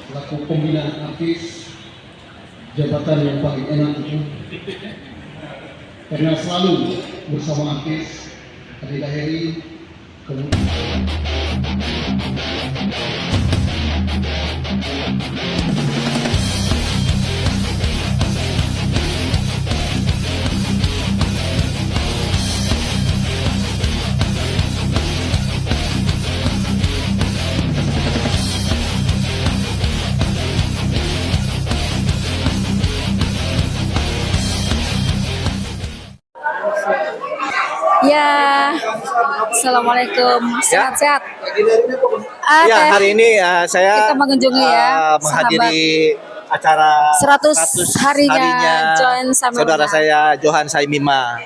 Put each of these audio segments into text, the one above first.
selaku pembinaan artis, jabatan yang paling enak itu karena selalu bersama artis Adila Heri, kemudian Ya, assalamualaikum, sehat-sehat. Ya, hari ini saya kita mengunjungi menghadiri acara 100 harinya Johan Saimima. saudara saya Johan Saimima.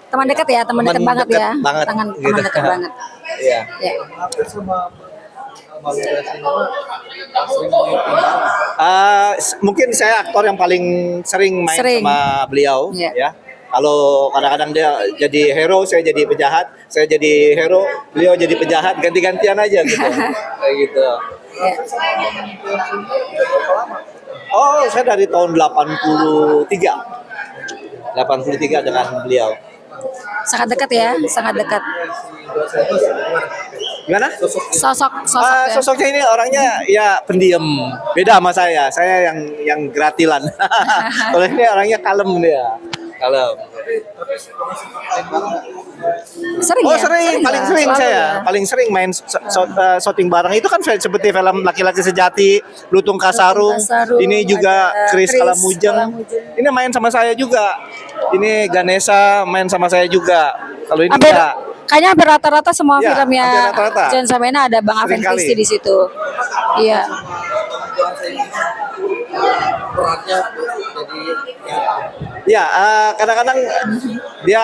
Teman dekat ya, teman dekat banget ya. Teman gitu. dekat banget. Iya. Ya. Mungkin saya aktor yang paling sering main sama beliau, ya. Kalau kadang-kadang dia jadi hero, saya jadi penjahat, saya jadi hero, beliau jadi penjahat, ganti-gantian aja gitu. Kayak gitu. Oh, saya dari tahun 83 dengan beliau. Sangat dekat ya, sangat dekat. Gimana? Sosoknya. Sosoknya ini orangnya ya pendiam, beda sama saya yang gratilan. Kalau ini orangnya kalem dia. Kalem. Sering Oh ya? sering, paling sering main syuting bareng. Itu kan seperti film Laki-Laki Sejati, Lutung Kasaru. Ini juga Chris Kalamujeng. Ini main sama saya juga. Ini Ganesha main sama saya juga. Kalau ini enggak. Kayaknya hampir rata-rata semua Ya, filmnya rata-rata. Johan Saimima ada Bang Aven Christie di situ. Iya. Ya, kadang-kadang dia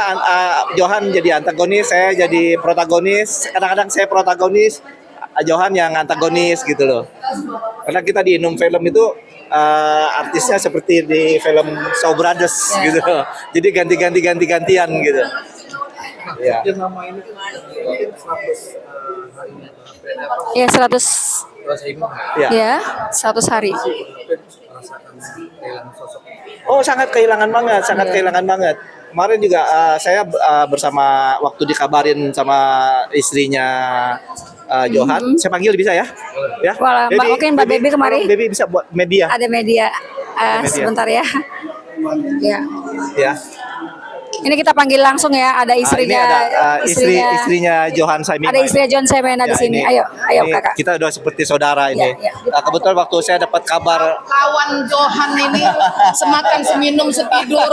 Johan jadi antagonis, saya jadi protagonis. Kadang-kadang saya protagonis, Johan yang antagonis gitu loh. Karena kita di Inum Film itu artisnya seperti di film Shaw Brothers gitu. Jadi gantian gitu. Ya. Ya 100. Ya, 100 hari. Oh, sangat kehilangan banget. Kemarin juga saya bersama waktu dikabarin sama istrinya Johan, saya panggil bisa ya? Ya. Wah, mungkin Mbak Baby kemarin. Baby bisa buat media. Ada media. Sebentar ya. Ya. Ya. Ini kita panggil langsung ya, ada istrinya. Ini ada istrinya Johan Saimima. Ada istrinya Johan Saimima di sini. Ayo ini Kakak. Kita udah seperti saudara ini. Kebetulan waktu saya dapat kabar kawan Johan ini semakan seminum setidur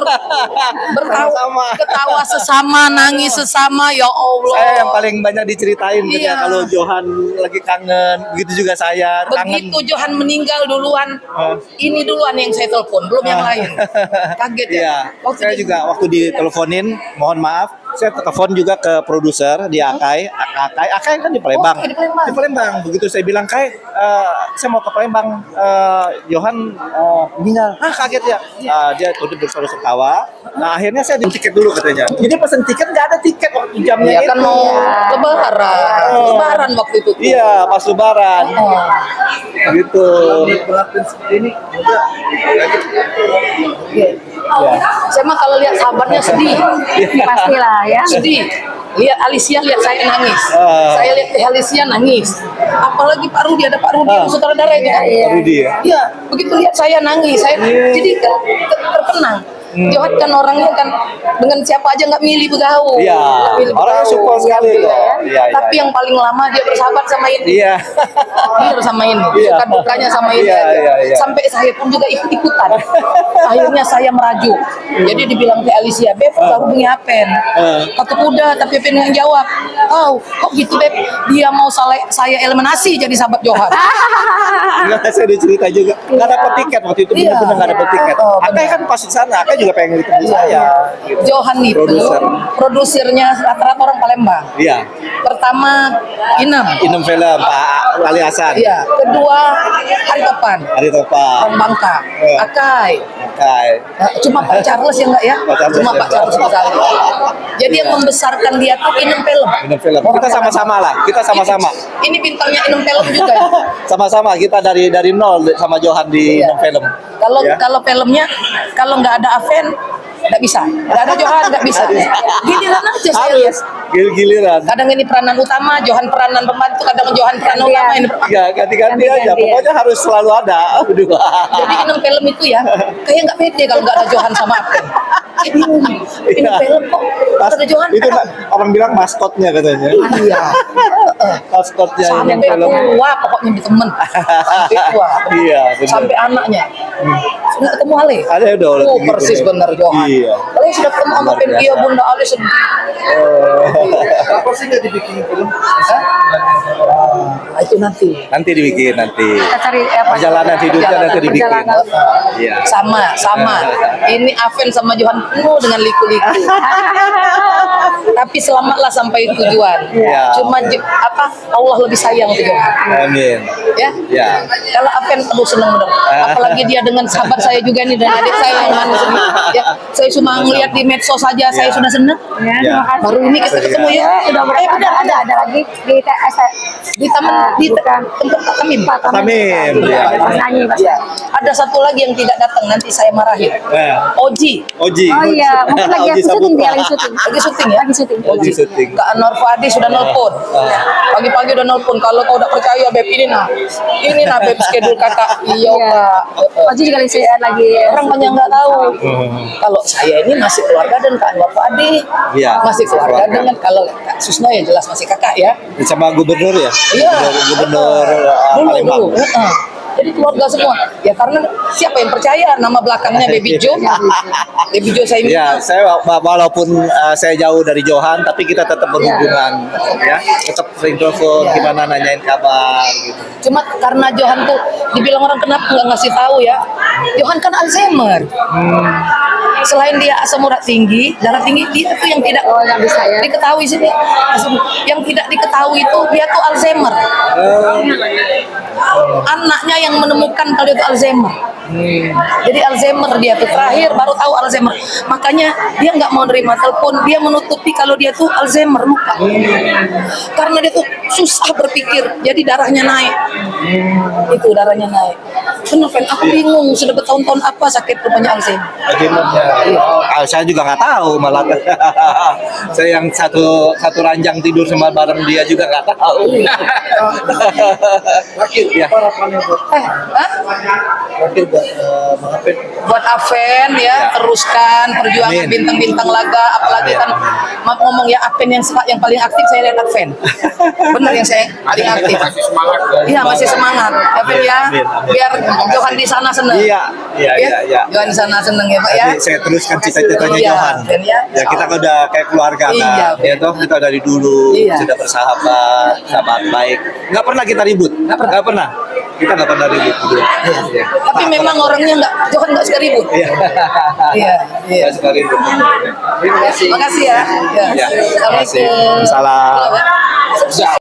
ketawa sesama, nangis sesama, ya Allah. Saya yang paling banyak diceritain kalau Johan lagi kangen, begitu juga saya. Begitu Johan meninggal duluan, ini duluan yang saya telepon, belum yang lain. Kaget ya. Saya juga waktu diteleponin, mohon maaf, saya telepon juga ke produser di Akai kan di Palembang. Di Palembang. Begitu saya bilang, Kai, saya mau ke Palembang, Johan meninggal. Kaget ya. Dia tuh bersama ketawa. Nah, akhirnya saya di tiket dulu katanya. Jadi pesan tiket nggak ada tiket waktu jamnya itu. Kan mau lebaran waktu itu. Iya, pas lebaran. Gitu. Saya mah kalau lihat sahabatnya sedih. Pastilah ya. Sedih. Lihat Alicia, lihat saya nangis. Saya lihat Alicia nangis. Apalagi Pak Rudi, ada Pak Rudi sutradara itu kan. Pak Rudi ya. Iya, begitu lihat saya nangis, saya jadi terkenang. Johan kan orangnya kan dengan siapa aja nggak milih bergaul. Iya. Orangnya support sekali loh. Tapi yang paling lama dia bersahabat sama ini. Iya. Dia bersama ini. Suka dukanya sama ini. Iya. Sampai saya pun juga ikut-ikutan. Akhirnya saya merajuk. Jadi dibilang ke Alicia, Beb, baru punya Apen. Kata udah, tapi Apen yang jawab. Oh, kok gitu Beb? Dia mau saya eliminasi jadi sahabat Johan. Enggak, saya cerita juga. Nggak dapat tiket waktu itu, benar-benar nggak dapat tiket. Akai kan pas di sana, Akai juga pengen ketemu saya. Gitu. Johan itu produsernya rata-rata orang Palembang. Iya. Pertama Inem Film Pak Ali Hasan. Iya. Kedua Ari Topan. Ari Topan. Orang Bangka. Eh. Akai. Kai. Cuma Pak Charles ya enggak ya? Pak Charles Cuma ya. Pak Charles sekali. Jadi yang membesarkan dia tuh Inem Film. Inem Film. Kita sama-sama lah. Kita sama-sama. Ini bintangnya Inem Film juga ya. Sama-sama kita dari nol sama Johan di Iya. Inem Film. Kalau Ya. kalau filmnya kalau nggak ada Aven nggak bisa. Nggak ada Johan nggak bisa. Giliran aja saya lihat. Giliran. Kadang ini peranan utama, Johan peranan pembantu, kadang Johan peranan utama ini. Ya ganti-ganti aja. Ganti-ganti, Pokoknya harus selalu ada berdua. Jadi Inem Film itu ya kayak nggak pede kalau nggak ada Johan sama Aven. Saya bingung nih. Inem Film kok nggak ada Johan? Itu orang bilang maskotnya katanya. Iya. Maskotnya Sampai Inem Film. tua pokoknya di temen. Sampai tua. Iya, benar. Sampai anaknya. Sudah ketemu Ale. Ada udah Oh, gitu, persis ya. bener Johan. Iya. Ale sudah ketemu sama Luar Pen iya biasa. Bunda Ale sedih. Apa sih nggak dibikin film? Nah, itu nanti. Nanti dibikin nanti. Kita cari apa? Perjalanan hidupnya nanti dibikin. Perjalanan. Iya. Sama. Ini Aven sama Johan penuh dengan liku-liku. Tapi selamatlah sampai tujuan. Iya. Cuma Allah lebih sayang ke Johan. Amin. Ya. Ya. Kalau Aven aduh seneng bener. Apalagi dia dengan sahabat saya juga nih dan adik saya yang manis ini. Ya, saya cuma ngelihat di medsos saja saya Ya. sudah senang. Ya, Ya. terima kasih. Baru ini kita ketemu ya. Sudah Benar ada lagi di TS di taman di bukan. tempat Pak Tamim. Tamim, ya. Pas nyanyi pas. Iya. Ada satu lagi yang tidak datang nanti saya marahin. Oji Oji. Oh iya, mungkin lagi Oji syuting dia Saputra. lagi syuting. lagi syuting ya. Lagi syuting. Oji syuting. Kak Anwar Fuadi sudah nelpon. Pagi-pagi udah nelpon. Kalau kau udah percaya Beb ini nah Beb schedule kakak. Iya Kak. Oji juga lagi Orang banyak nggak tahu. Kalau saya ini masih keluarga dan Kak Anwar Fuadi. Iya, Masih keluarga keluarga. dengan kalau Kak Susno ya jelas masih kakak ya. Sama gubernur ya? Iya. Gubernur Dulu. Palembang. Jadi keluarga semua. Ya karena siapa yang percaya nama belakangnya Baby Jo? Baby Jo saya Ya, saya walaupun saya jauh dari Johan, tapi kita tetap berhubungan, ya, tetap sering telepon, Ya. gimana nanyain kabar, gitu. Cuma karena Johan tuh dibilang orang kenapa nggak ngasih tahu ya? Johan kan Alzheimer. Selain dia asam urat tinggi, darah tinggi, dia tuh yang tidak nggak bisa ya. diketahui sini. Yang tidak diketahui itu dia tuh Alzheimer. Anaknya yang menemukan kalau dia itu Alzheimer. Jadi Alzheimer dia tuh terakhir baru tahu Alzheimer. Makanya dia nggak mau nerima telepon, dia menutupi kalau dia tuh Alzheimer lupa. Karena dia tuh susah berpikir, jadi darahnya naik. Itu darahnya naik. Bener, Fen, aku bingung sudah bertahun-tahun apa sakit rupanya Alzheimer. Saya juga nggak tahu malah. Saya yang satu ranjang tidur sama bareng dia juga nggak tahu. Ya. Hah? Wakil buat Bang Apen. Buat Aven ya, teruskan perjuangan Amin. bintang-bintang laga, apalagi kan ngomong ya Aven yang paling aktif saya lihat Aven. Bener yang saya paling aktif. Iya masih semangat. Aven ya, Amin, amin. biar Johan di sana seneng. Iya. Johan di sana seneng ya Pak ya. Nanti saya teruskan cita-citanya Iya, Johan. Aven ya. Ya kita kan udah kayak keluarga kan. Iya, Ya toh kita dari dulu Iya. sudah bersahabat, sahabat baik. Nggak pernah kita ribut. Nggak pernah. Kita nggak pernah ribut. Iya. Tapi memang orangnya Johan nggak suka ribut. Iya. Iya, iya. Nggak suka ribut. Terima kasih ya. Ya. Assalamualaikum. Salam. Salam.